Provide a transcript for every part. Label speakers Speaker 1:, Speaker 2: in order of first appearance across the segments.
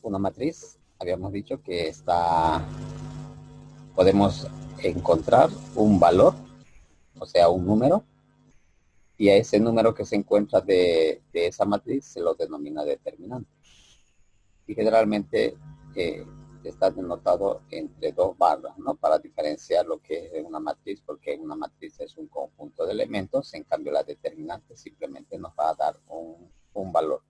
Speaker 1: Una matriz, habíamos dicho que podemos encontrar un valor, o sea, un número, y a ese número que se encuentra de esa matriz se lo denomina determinante. Y generalmente está denotado entre dos barras, ¿no? Para diferenciar lo que es una matriz, porque una matriz es un conjunto de elementos, en cambio la determinante simplemente nos va a dar un valor.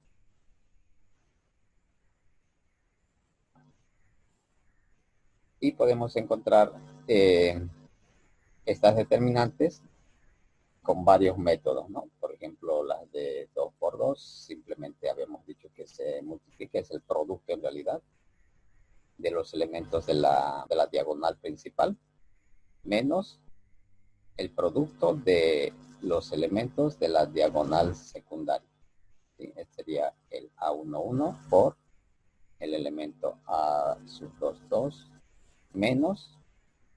Speaker 1: Y podemos encontrar estas determinantes con varios métodos, ¿no? Por ejemplo, las de 2 por 2, simplemente habíamos dicho que se multiplica, es el producto en realidad de los elementos de la diagonal principal, menos el producto de los elementos de la diagonal secundaria. ¿Sí? Este sería el A11 por el elemento A sub 22 menos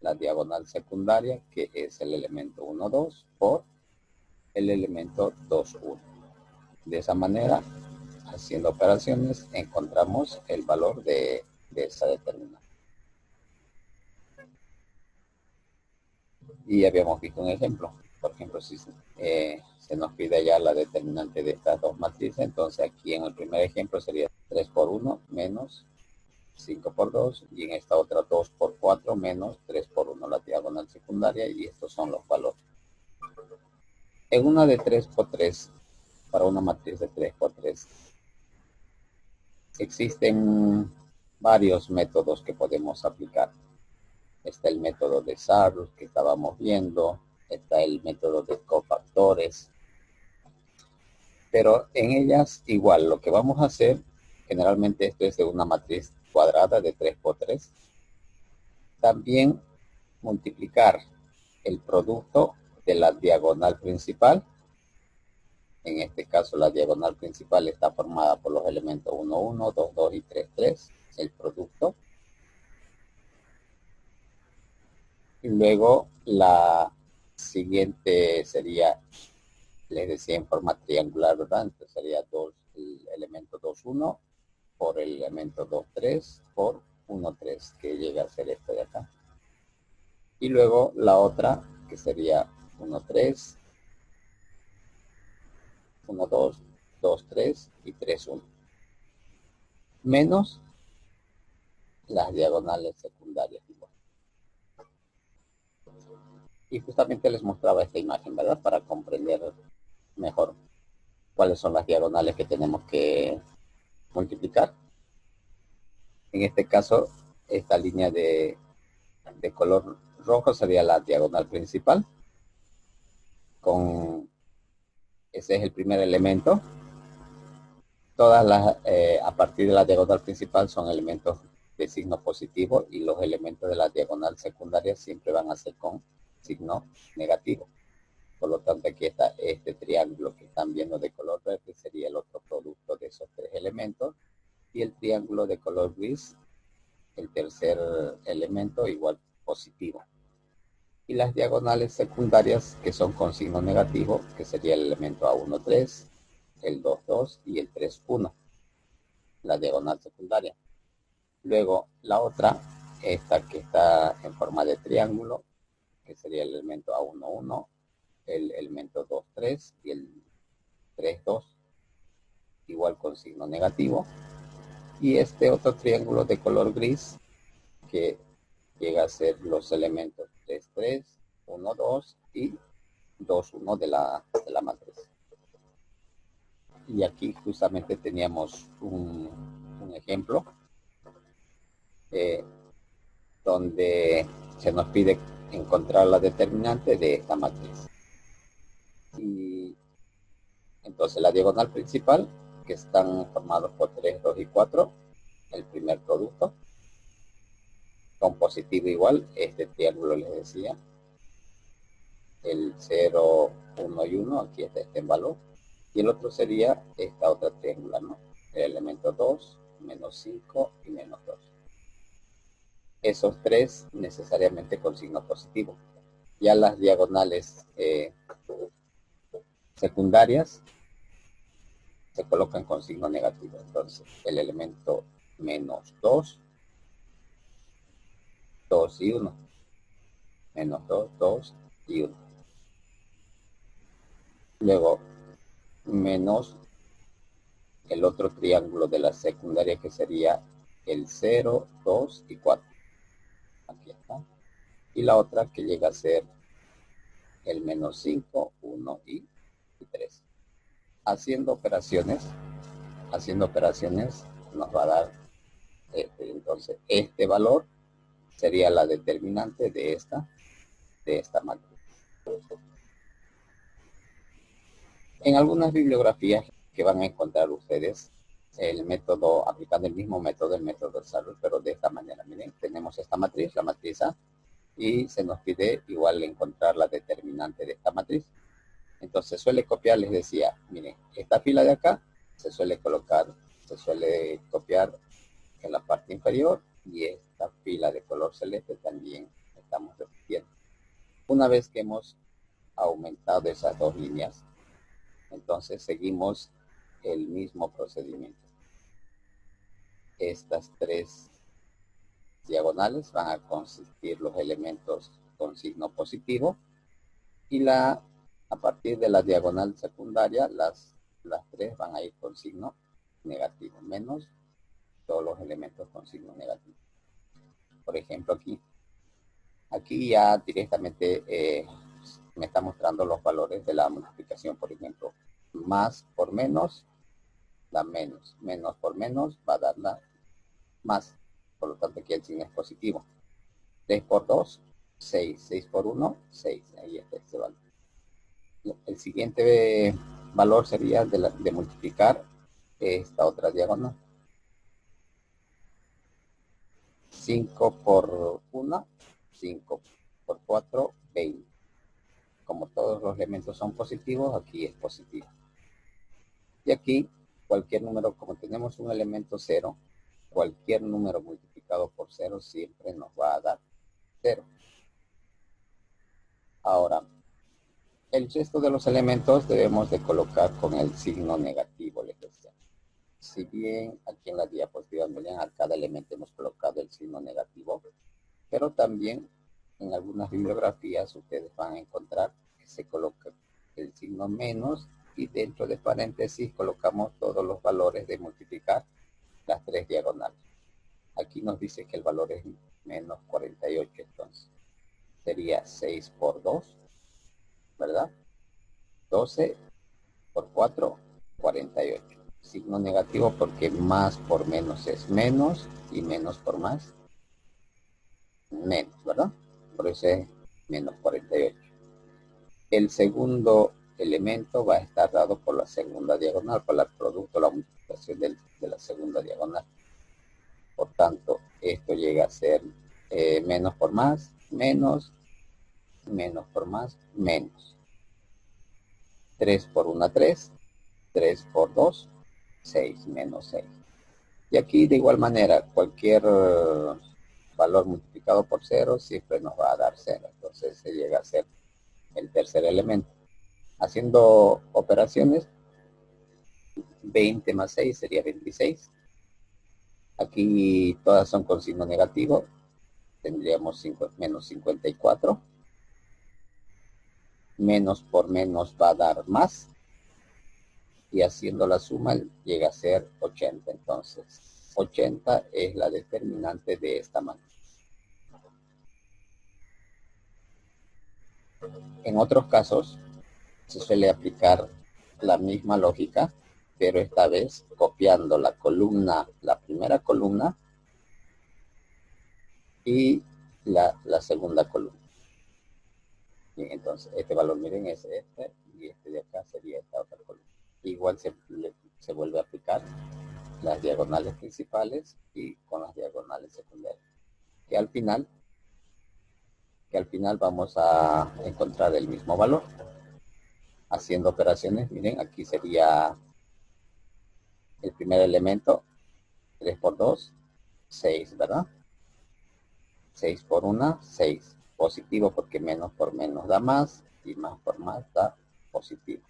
Speaker 1: la diagonal secundaria, que es el elemento 12 por el elemento 21. De esa manera, haciendo operaciones, encontramos el valor de esa determinante. Y habíamos visto un ejemplo. Por ejemplo, si se nos pide ya la determinante de estas dos matrices, entonces aquí en el primer ejemplo sería 3 por 1 menos 5 por 2, y en esta otra 2 por 4 menos 3 por 1, la diagonal secundaria, y estos son los valores. En una de 3 por 3, para una matriz de 3 por 3, existen varios métodos que podemos aplicar. Está el método de Sarrus que estábamos viendo, está el método de cofactores, pero en ellas igual lo que vamos a hacer, generalmente esto es de una matriz cuadrada de 3 por 3, también multiplicar el producto de la diagonal principal. En este caso la diagonal principal está formada por los elementos 1, 1, 2, 2 y 3, 3, el producto. Y luego la siguiente sería, les decía, en forma triangular, ¿verdad? Entonces sería el elemento 2, 1 por el elemento 2, 3 por 1, 3, que llega a ser este de acá. Y luego la otra, que sería 1, 3, 1, 2, 2, 3 y 3, 1. Menos las diagonales secundarias igual. Y justamente les mostraba esta imagen, ¿verdad? Para comprender mejor cuáles son las diagonales que tenemos que multiplicar. En este caso, esta línea de color rojo sería la diagonal principal. Ese es el primer elemento. Todas a partir de la diagonal principal son elementos de signo positivo, y los elementos de la diagonal secundaria siempre van a ser con signo negativo. Por lo tanto, aquí está este triángulo que están viendo de color verde, sería el otro producto de esos tres elementos, y el triángulo de color gris, el tercer elemento, igual positivo. Y las diagonales secundarias, que son con signo negativo, que sería el elemento A1, 3, el 2, 2 y el 3, 1, la diagonal secundaria. Luego la otra, esta que está en forma de triángulo, que sería el elemento A1, 1, el elemento 2, 3 y el 3, 2, igual con signo negativo. Y este otro triángulo de color gris, que llega a ser los elementos 3, 3, 1, 2 y 2, 1 de la matriz. Y aquí justamente teníamos un ejemplo donde se nos pide encontrar la determinante de esta matriz. Y entonces la diagonal principal, que están formados por 3, 2 y 4, el primer producto, con positivo igual, este triángulo les decía, el 0, 1 y 1, aquí está este en valor, y el otro sería esta otra triángulo, ¿no? El elemento 2, menos 5 y menos 2. Esos tres necesariamente con signo positivo. Ya las diagonales secundarias se colocan con signo negativo. Entonces, el elemento menos 2, 2 y 1. Menos 2, 2 y 1. Luego, menos el otro triángulo de la secundaria que sería el 0, 2 y 4. Aquí está. Y la otra que llega a ser el menos 5, 1 y 3. Haciendo operaciones nos va a dar entonces este valor sería la determinante de esta matriz. En algunas bibliografías que van a encontrar ustedes el método, aplicando el mismo método, el método de Salur, pero de esta manera. Miren, tenemos esta matriz, la matriz A, y se nos pide igual encontrar la determinante de esta matriz. Entonces suele copiar, les decía, miren, esta fila de acá se suele copiar en la parte inferior, y esta fila de color celeste también estamos repitiendo. Una vez que hemos aumentado esas dos líneas, entonces seguimos el mismo procedimiento. Estas tres diagonales van a consistir los elementos con signo positivo, y a partir de la diagonal secundaria las tres van a ir con signo negativo, menos todos los elementos con signo negativo. Por ejemplo, aquí ya directamente me está mostrando los valores de la multiplicación. Por ejemplo, más por menos da menos, menos por menos va a dar más, por lo tanto aquí el signo es positivo. 3 por 2, 6, 6 por 1, 6, ahí está este valor. El siguiente valor sería de multiplicar esta otra diagonal. 5 por 1, 5 por 4, 20. Como todos los elementos son positivos, aquí es positivo. Y aquí, cualquier número, como tenemos un elemento 0, cualquier número multiplicado por 0 siempre nos va a dar 0. Ahora, el resto de los elementos debemos de colocar con el signo negativo, les decía. Si bien aquí en la diapositiva, miren, a cada elemento hemos colocado el signo negativo, pero también en algunas bibliografías ustedes van a encontrar que se coloca el signo menos, y dentro de paréntesis colocamos todos los valores de multiplicar las tres diagonales. Aquí nos dice que el valor es menos 48, entonces sería 6 por 2, ¿verdad? 12 por 4, 48. Signo negativo porque más por menos es menos, y menos por más, menos, ¿verdad? Por eso es menos 48. El segundo elemento va a estar dado por la segunda diagonal, por el producto, la multiplicación de la segunda diagonal. Por tanto, esto llega a ser menos por más, menos, menos por más, menos. 3 por 1, 3, 3 por 2, 6, menos 6. Y aquí de igual manera, cualquier valor multiplicado por 0 siempre nos va a dar 0. Entonces se llega a ser el tercer elemento. Haciendo operaciones, 20 más 6 sería 26. Aquí todas son con signo negativo. Tendríamos menos 54. Menos por menos va a dar más. Y haciendo la suma llega a ser 80. Entonces, 80 es la determinante de esta manera. En otros casos, se suele aplicar la misma lógica, pero esta vez copiando la primera columna y la segunda columna. Bien, entonces este valor, miren, es este, y este de acá sería esta otra columna. Igual se vuelve a aplicar las diagonales principales y con las diagonales secundarias. Que al final vamos a encontrar el mismo valor. Haciendo operaciones, miren, aquí sería el primer elemento, 3 por 2, 6, ¿verdad? 6 por 1, 6. Positivo porque menos por menos da más, y más por más da positivo.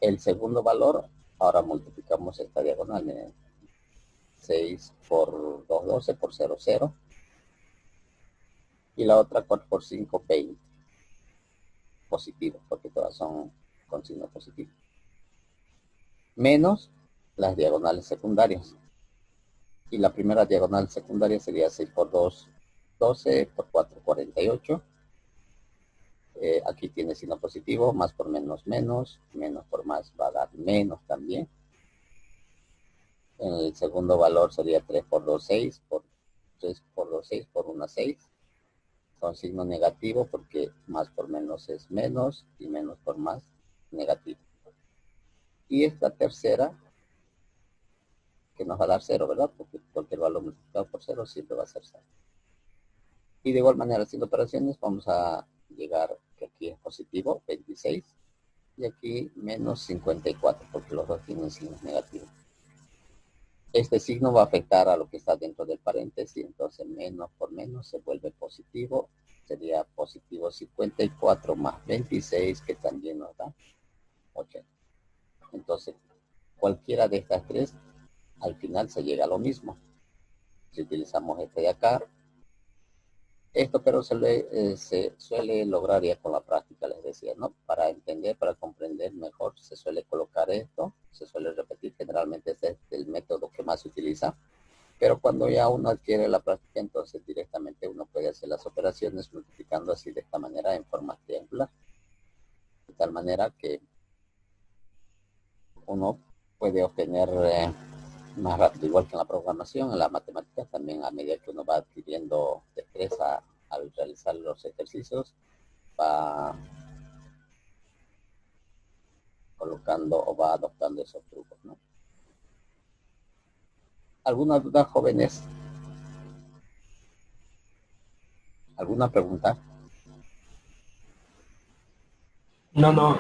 Speaker 1: El segundo valor, ahora multiplicamos esta diagonal. 6 por 2, 12 por 0, 0. Y la otra 4 por 5, 20. Positivo, porque todas son con signo positivo. Menos las diagonales secundarias. Y la primera diagonal secundaria sería 6 por 2, 12, por 4, 48. Aquí tiene signo positivo, más por menos, menos, menos por más va a dar menos también. En el segundo valor sería 3 por 2, 6, por 3 por 2, 6, por 1, 6. Con signo negativo porque más por menos es menos y menos por más negativo. Y esta tercera, que nos va a dar 0, ¿verdad? Porque cualquier valor multiplicado por 0 siempre va a ser 0. Y de igual manera, haciendo operaciones, vamos a llegar que aquí es positivo, 26, y aquí menos 54, porque los dos tienen signos negativos. Este signo va a afectar a lo que está dentro del paréntesis, entonces menos por menos se vuelve positivo, sería positivo 54 más 26, que también nos da 80. Entonces, cualquiera de estas tres, al final se llega a lo mismo. Si utilizamos este de acá, esto pero se suele lograr ya con la práctica, les decía, ¿no? Para entender, para comprender mejor, se suele colocar esto, se suele repetir, generalmente este es el método que más se utiliza, pero cuando ya uno adquiere la práctica, entonces directamente uno puede hacer las operaciones multiplicando así de esta manera en forma triangular, de tal manera que uno puede obtener más rápido, igual que en la programación, en la matemática, también a medida que uno va adquiriendo destreza al realizar los ejercicios, va colocando o va adoptando esos trucos, ¿no? ¿Alguna duda, jóvenes? ¿Alguna pregunta?
Speaker 2: No, no,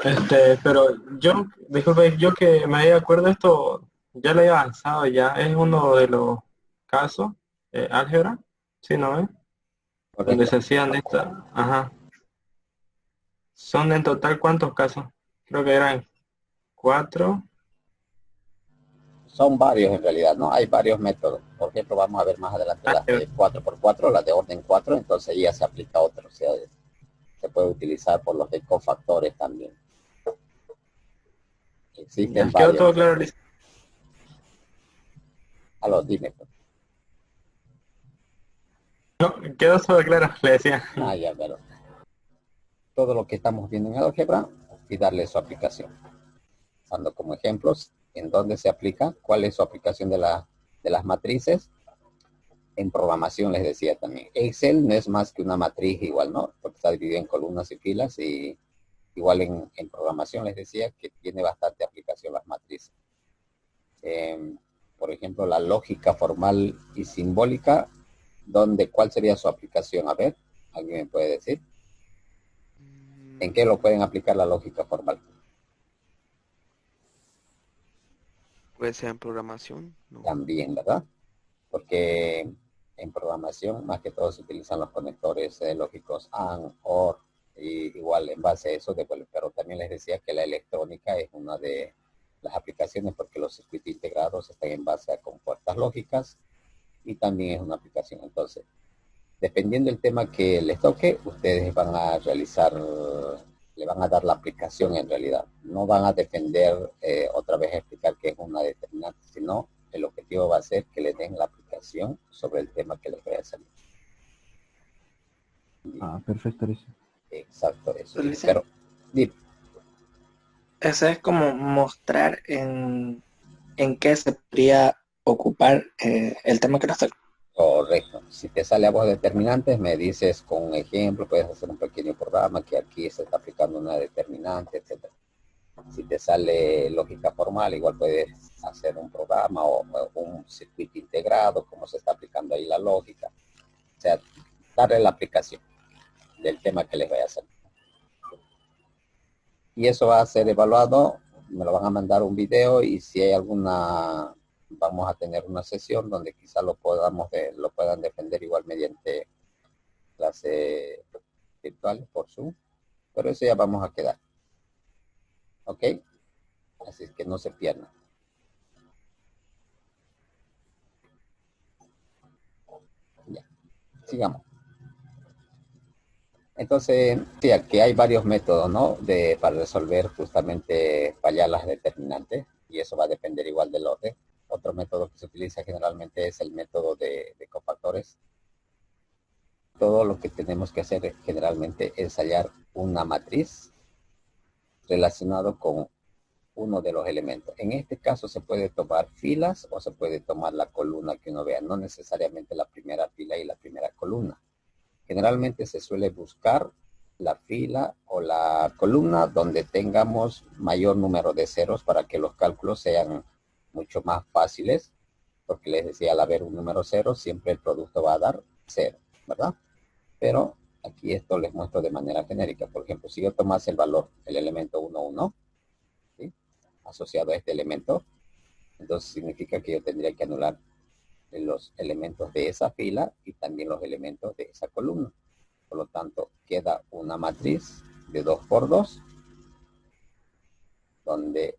Speaker 2: pero yo, disculpe, yo que me di acuerdo esto, ya lo he avanzado, ya es uno de los casos, álgebra, ¿sí, no es? Donde
Speaker 1: Correcto.
Speaker 2: se hacían estas, ajá. ¿Son en total cuántos casos? Creo que eran 4.
Speaker 1: Son varios en realidad, ¿no? Hay varios métodos. Por ejemplo, vamos a ver más adelante las de 4x4, las de orden 4, entonces ya se aplica otro, o sea, se puede utilizar por los de cofactores también. Existen
Speaker 2: Ya quedó
Speaker 1: varios.
Speaker 2: todo claro, Liz.
Speaker 1: Dime. Pues.
Speaker 2: No, quedó todo claro, le decía.
Speaker 1: Ya, pero todo lo que estamos viendo en álgebra y darle su aplicación. Dando como ejemplos en dónde se aplica, cuál es su aplicación de las matrices. En programación les decía también. Excel no es más que una matriz igual, ¿no? Porque está dividido en columnas y filas y igual en programación les decía que tiene bastante aplicación las matrices. Eh, por ejemplo, la lógica formal y simbólica, ¿cuál sería su aplicación? A ver, ¿alguien me puede decir? ¿En qué lo pueden aplicar la lógica formal?
Speaker 3: Puede ser en programación, ¿no?
Speaker 1: También, ¿verdad? Porque en programación más que todo se utilizan los conectores lógicos AND, OR, y igual en base a eso devuelve. Pero también les decía que la electrónica es una de las aplicaciones porque los circuitos integrados están en base a compuertas lógicas y también es una aplicación. Entonces, dependiendo del tema que les toque, ustedes van a realizar, le van a dar la aplicación en realidad. No van a defender otra vez explicar que es una determinante, sino el objetivo va a ser que le den la aplicación sobre el tema que les voy a hacer.
Speaker 4: Ah, perfecto, Liz.
Speaker 1: Exacto, eso.
Speaker 5: Ulises,
Speaker 1: Pero, dime,
Speaker 5: eso es como mostrar en qué se podría ocupar el tema que nos toca.
Speaker 1: correcto. Si te sale a vos determinantes, me dices con un ejemplo, puedes hacer un pequeño programa que aquí se está aplicando una determinante, etcétera. Si te sale lógica formal, igual puedes hacer un programa o un circuito integrado, cómo se está aplicando ahí la lógica. O sea, darle la aplicación del tema que les voy a hacer. Y eso va a ser evaluado, me lo van a mandar un video y si hay alguna, vamos a tener una sesión donde quizá lo puedan defender igual mediante clase virtual por Zoom. Pero eso ya vamos a quedar. ¿Ok? Así es que no se pierdan. Sigamos. Entonces, sí, aquí hay varios métodos, ¿no? Para resolver justamente fallar las determinantes, y eso va a depender igual del orden. Otro método que se utiliza generalmente es el método de cofactores. Todo lo que tenemos que hacer generalmente es hallar una matriz relacionado con uno de los elementos. En este caso se puede tomar filas o se puede tomar la columna que uno vea, no necesariamente la primera fila y la primera columna. Generalmente se suele buscar la fila o la columna donde tengamos mayor número de ceros para que los cálculos sean mucho más fáciles, porque les decía, al haber un número cero, siempre el producto va a dar cero, ¿verdad? Pero aquí esto les muestro de manera genérica. Por ejemplo, si yo tomase el valor, el elemento 1, 1, ¿sí?, asociado a este elemento, entonces significa que yo tendría que anular los elementos de esa fila y también los elementos de esa columna. Por lo tanto, queda una matriz de 2 por 2, donde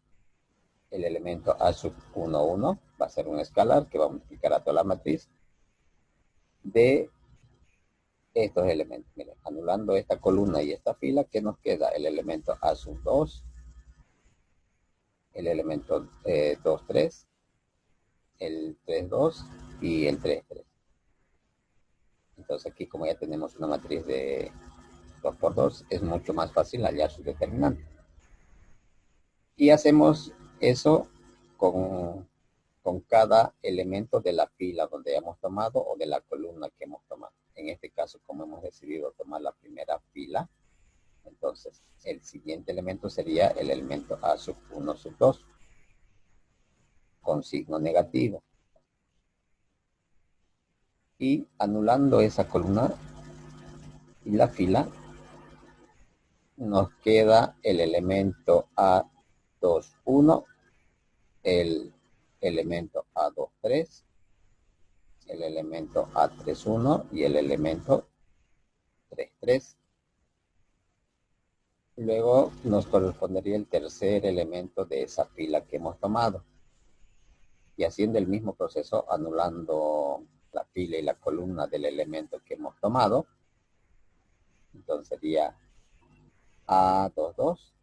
Speaker 1: el elemento A sub 1, 1 va a ser un escalar que va a multiplicar a toda la matriz de estos elementos. Miren, anulando esta columna y esta fila, ¿qué nos queda? El elemento A sub 2, el elemento 2, 3, el 3, 2 y el 3, 3. Entonces aquí, como ya tenemos una matriz de 2 por 2, es mucho más fácil hallar su determinante. Y hacemos eso con cada elemento de la fila donde hemos tomado o de la columna que hemos tomado. En este caso, como hemos decidido tomar la primera fila, entonces el siguiente elemento sería el elemento A sub 1 sub 2 con signo negativo. Y anulando esa columna y la fila, nos queda el elemento A2, 1, el elemento A2, 3, el elemento A3, 1 y el elemento 3, 3. Luego nos correspondería el tercer elemento de esa fila que hemos tomado. Y haciendo el mismo proceso, anulando la fila y la columna del elemento que hemos tomado, entonces sería A2, 2,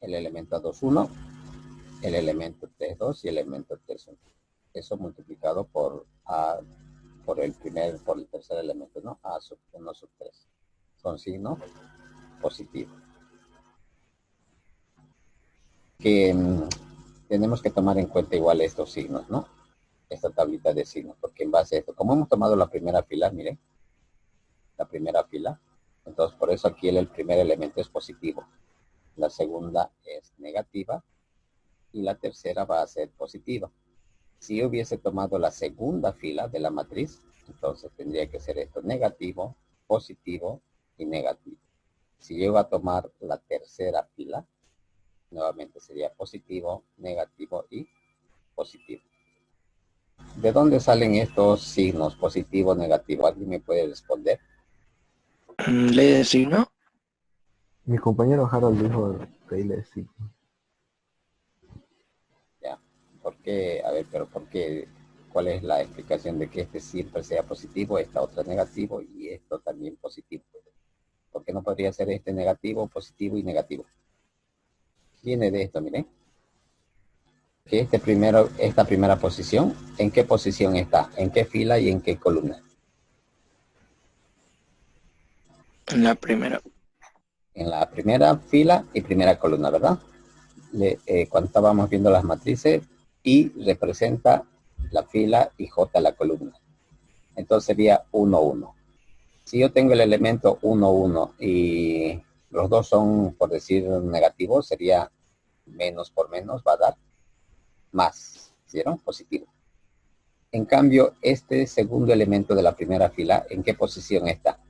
Speaker 1: el elemento A2, 1, el elemento 3, 2 y el elemento 3, 1. Eso multiplicado por el tercer elemento, ¿no? A sub 1 sub 3, con signo positivo. Que tenemos que tomar en cuenta igual estos signos, ¿no? Esta tablita de signos, porque en base a esto, como hemos tomado la primera fila, miren, la primera fila, entonces por eso aquí el primer elemento es positivo, la segunda es negativa y la tercera va a ser positiva. Si yo hubiese tomado la segunda fila de la matriz, entonces tendría que ser esto: negativo, positivo y negativo. Si llego a tomar la tercera fila, nuevamente sería positivo, negativo y positivo. ¿De dónde salen estos signos positivo, negativo? ¿Alguien me puede responder?
Speaker 5: Ley de signo.
Speaker 2: Mi compañero Harold dijo ley de signo.
Speaker 1: Ya. ¿Por qué? A ver, pero ¿por qué? ¿Cuál es la explicación de que este siempre sea positivo, esta otra negativo y esto también positivo? ¿Por qué no podría ser este negativo, positivo y negativo? Viene de esto, miren. Que esta primera posición, ¿en qué posición está? ¿En qué fila y en qué columna?
Speaker 5: En la primera.
Speaker 1: En la primera fila y primera columna, ¿verdad? Cuando estábamos viendo las matrices, I representa la fila y J la columna. Entonces sería 1, 1. Si yo tengo el elemento 1, 1 y los dos son, por decir, negativos, sería menos por menos, va a dar más, ¿vieron? Positivo. En cambio, este segundo elemento de la primera fila, ¿en qué posición está?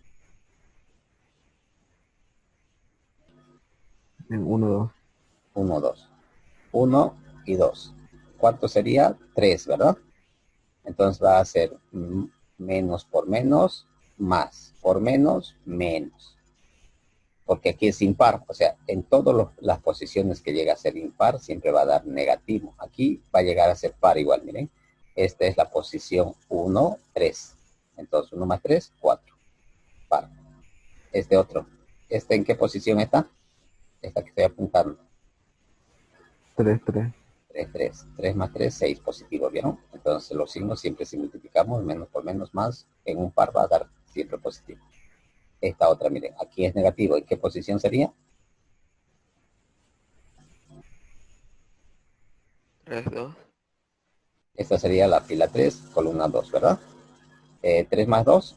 Speaker 2: En 1, 2.
Speaker 1: 1, 2. 1 y 2. ¿Cuánto sería? 3, ¿verdad? Entonces va a ser menos por menos, más. Por menos, menos. Porque aquí es impar. O sea, en todas las posiciones que llega a ser impar, siempre va a dar negativo. Aquí va a llegar a ser par igual, miren. Esta es la posición 1, 3. Entonces 1 más 3, 4. Par. Este otro. ¿Este en qué posición está? Esta que estoy apuntando.
Speaker 4: 3, 3.
Speaker 1: 3, 3. 3 más 3, 6 positivo, ¿vieron? Entonces los signos siempre si multiplicamos menos por menos más, en un par va a dar siempre positivo. Esta otra, miren, aquí es negativo. ¿En qué posición sería?
Speaker 3: 3, 2.
Speaker 1: Esta sería la fila 3, columna 2, ¿verdad? 3 más 2,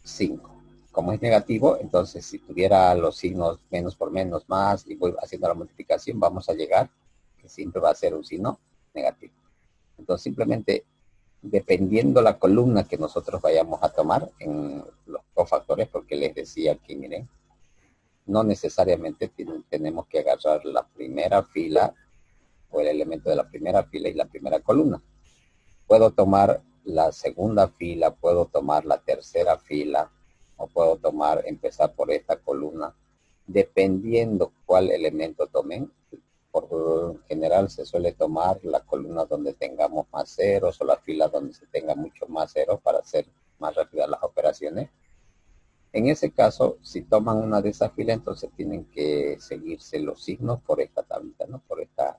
Speaker 1: 5. Como es negativo, entonces si tuviera los signos menos por menos más y voy haciendo la multiplicación, vamos a llegar que siempre va a ser un signo negativo. Entonces simplemente dependiendo la columna que nosotros vayamos a tomar en los cofactores, porque les decía aquí, miren, no necesariamente tenemos que agarrar la primera fila o el elemento de la primera fila y la primera columna. Puedo tomar la segunda fila, puedo tomar la tercera fila, o puedo tomar, empezar por esta columna, dependiendo cuál elemento tomen. Por general se suele tomar la columna donde tengamos más ceros o la fila donde se tenga mucho más ceros para hacer más rápidas las operaciones. En ese caso, si toman una de esas filas, entonces tienen que seguirse los signos por esta tablita, ¿no? Por esa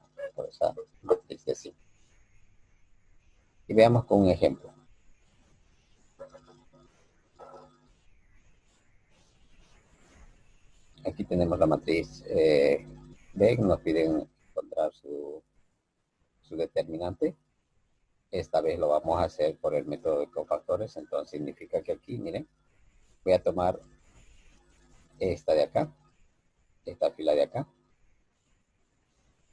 Speaker 1: matriz de signos. Y veamos con un ejemplo. Aquí tenemos la matriz B, nos piden encontrar su determinante. Esta vez lo vamos a hacer por el método de cofactores, entonces significa que aquí, miren, voy a tomar esta de acá, esta fila de acá.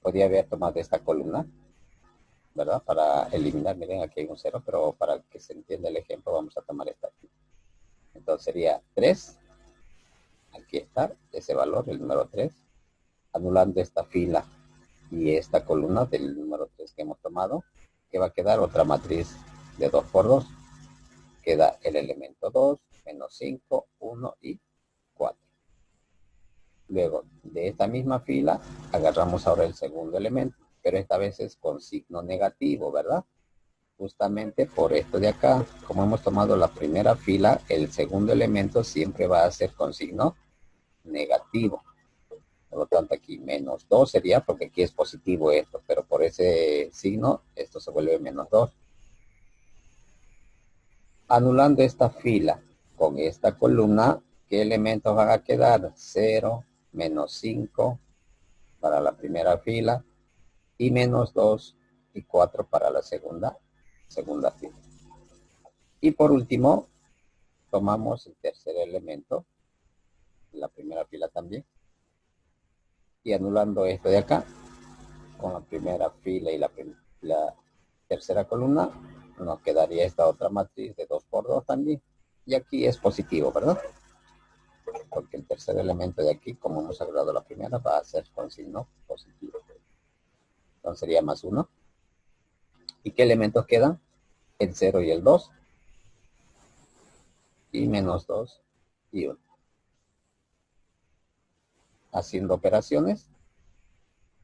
Speaker 1: Podría haber tomado esta columna, ¿verdad? Para eliminar, miren, aquí hay un 0, pero para que se entienda el ejemplo, vamos a tomar esta aquí. Entonces sería 3. Aquí está ese valor, el número 3. Anulando esta fila y esta columna del número 3 que hemos tomado, que va a quedar otra matriz de 2 por 2. Queda el elemento 2, menos 5, 1 y 4. Luego, de esta misma fila, agarramos ahora el segundo elemento, pero esta vez es con signo negativo, ¿verdad? Justamente por esto de acá, como hemos tomado la primera fila, el segundo elemento siempre va a ser con signo negativo. Por lo tanto, aquí menos 2 sería, porque aquí es positivo esto, pero por ese signo, esto se vuelve menos 2. Anulando esta fila con esta columna, ¿qué elementos van a quedar? 0, menos 5 para la primera fila y menos 2 y 4 para la segunda fila. Y por último, tomamos el tercer elemento, la primera fila también, y anulando esto de acá, con la primera fila y la tercera columna, nos quedaría esta otra matriz de 2 por 2 también. Y aquí es positivo, ¿verdad? Porque el tercer elemento de aquí, como hemos hablado la primera, va a ser con signo positivo. Entonces sería más 1. ¿Y qué elementos quedan? El 0 y el 2. Y menos 2 y 1. Haciendo operaciones,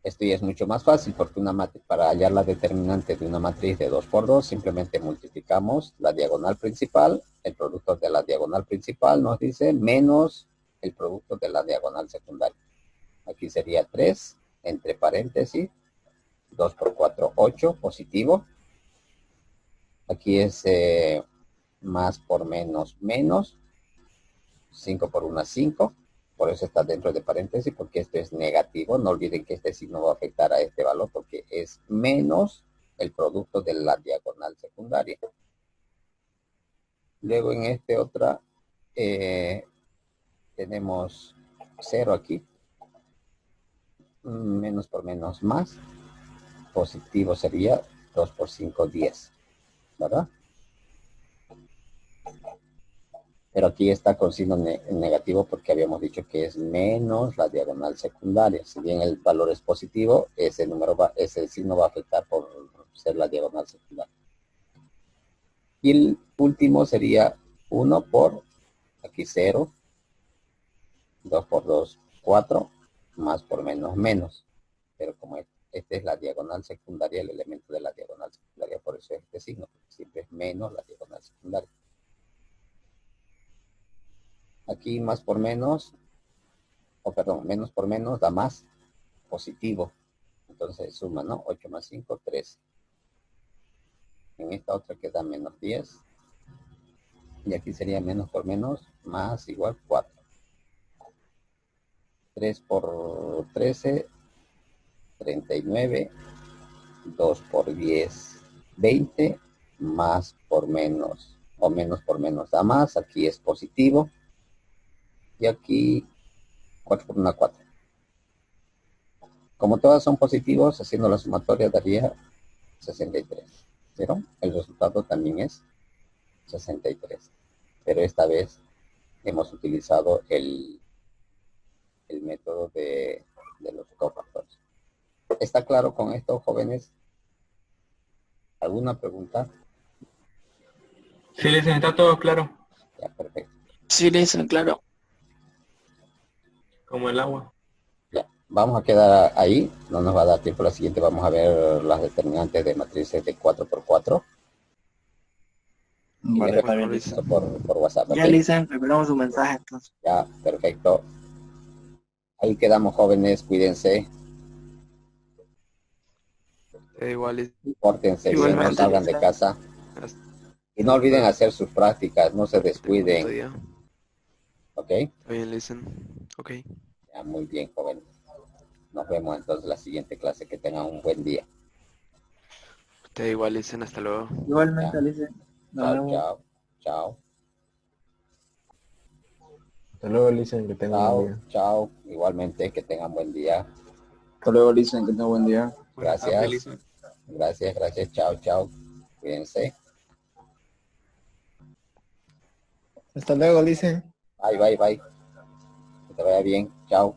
Speaker 1: esto ya es mucho más fácil porque para hallar la determinante de una matriz de 2 por 2, simplemente multiplicamos la diagonal principal, el producto de la diagonal principal nos dice menos el producto de la diagonal secundaria. Aquí sería 3, entre paréntesis, 2 por 4, 8, positivo. Aquí es más por menos, menos. 5 por 1, 5. Por eso está dentro de paréntesis, porque esto es negativo. No olviden que este signo va a afectar a este valor, porque es menos el producto de la diagonal secundaria. Luego en este otra, tenemos 0 aquí. Menos por menos más. Positivo sería 2 por 5, 10. ¿Verdad? Pero aquí está con signo negativo porque habíamos dicho que es menos la diagonal secundaria. Si bien el valor es positivo, ese signo va a afectar por ser la diagonal secundaria. Y el último sería 1 por, aquí 0, 2 por 2, 4, más por menos, menos. Pero como esta es la diagonal secundaria, el elemento de la diagonal secundaria, por eso es este signo, siempre es menos la diagonal secundaria. Aquí más por menos, o perdón, menos por menos da más positivo. Entonces suma, ¿no? 8 más 5, 13. En esta otra queda menos 10. Y aquí sería menos por menos, más igual 4. 3 por 13, 39. 2 por 10, 20. Más por menos, o menos por menos da más. Aquí es positivo. Y aquí 4 por 1, 4. Como todas son positivos, haciendo la sumatoria daría 63. ¿Pero? El resultado también es 63. Pero esta vez hemos utilizado el método de los cofactores. ¿Está claro con esto, jóvenes? ¿Alguna pregunta?
Speaker 2: Sí, Listen, está todo claro,
Speaker 1: Ya, perfecto.
Speaker 5: Sí, dicen, claro.
Speaker 2: como el agua.
Speaker 1: Ya, vamos a quedar ahí. No nos va a dar tiempo. La siguiente vamos a ver las determinantes de matrices de 4x4. Y
Speaker 5: Vale,
Speaker 1: les
Speaker 5: está bien,
Speaker 3: Bueno,
Speaker 5: Lisa.
Speaker 1: reviso por WhatsApp, ¿ok?
Speaker 5: Ya, Lisa, esperamos su mensaje entonces.
Speaker 1: Ya, perfecto. Ahí quedamos, jóvenes. Cuídense.
Speaker 3: igual.
Speaker 1: Pórtense bien. No
Speaker 5: Igualmente,
Speaker 1: salgan de
Speaker 5: Lisa.
Speaker 1: casa.
Speaker 3: Hasta
Speaker 1: Y no olviden
Speaker 3: luego.
Speaker 1: hacer sus prácticas. No se
Speaker 3: Tengo bonito
Speaker 1: descuiden.
Speaker 3: día.
Speaker 1: ¿Ok?
Speaker 3: Está bien, listen. Ok.
Speaker 1: Ya, muy bien, jóvenes. Nos vemos entonces en la siguiente clase. Que tengan un buen día.
Speaker 3: Te igual, listen. Hasta luego.
Speaker 1: Ya.
Speaker 5: Igualmente, Lisa. Nos
Speaker 1: Chao,
Speaker 5: vemos.
Speaker 1: chao. Chao.
Speaker 4: Hasta luego, Listen, que tengan un buen
Speaker 1: Chao,
Speaker 4: día.
Speaker 1: chao. Igualmente, que tengan buen día.
Speaker 6: Hasta luego, Lisa, que tenga buen día.
Speaker 3: Buenas tardes,
Speaker 1: Gracias.
Speaker 3: listen.
Speaker 1: Gracias, gracias. Chao, chao. Cuídense.
Speaker 6: Hasta luego, Lisa.
Speaker 1: Bye, bye, bye. Que te vaya bien. Chao.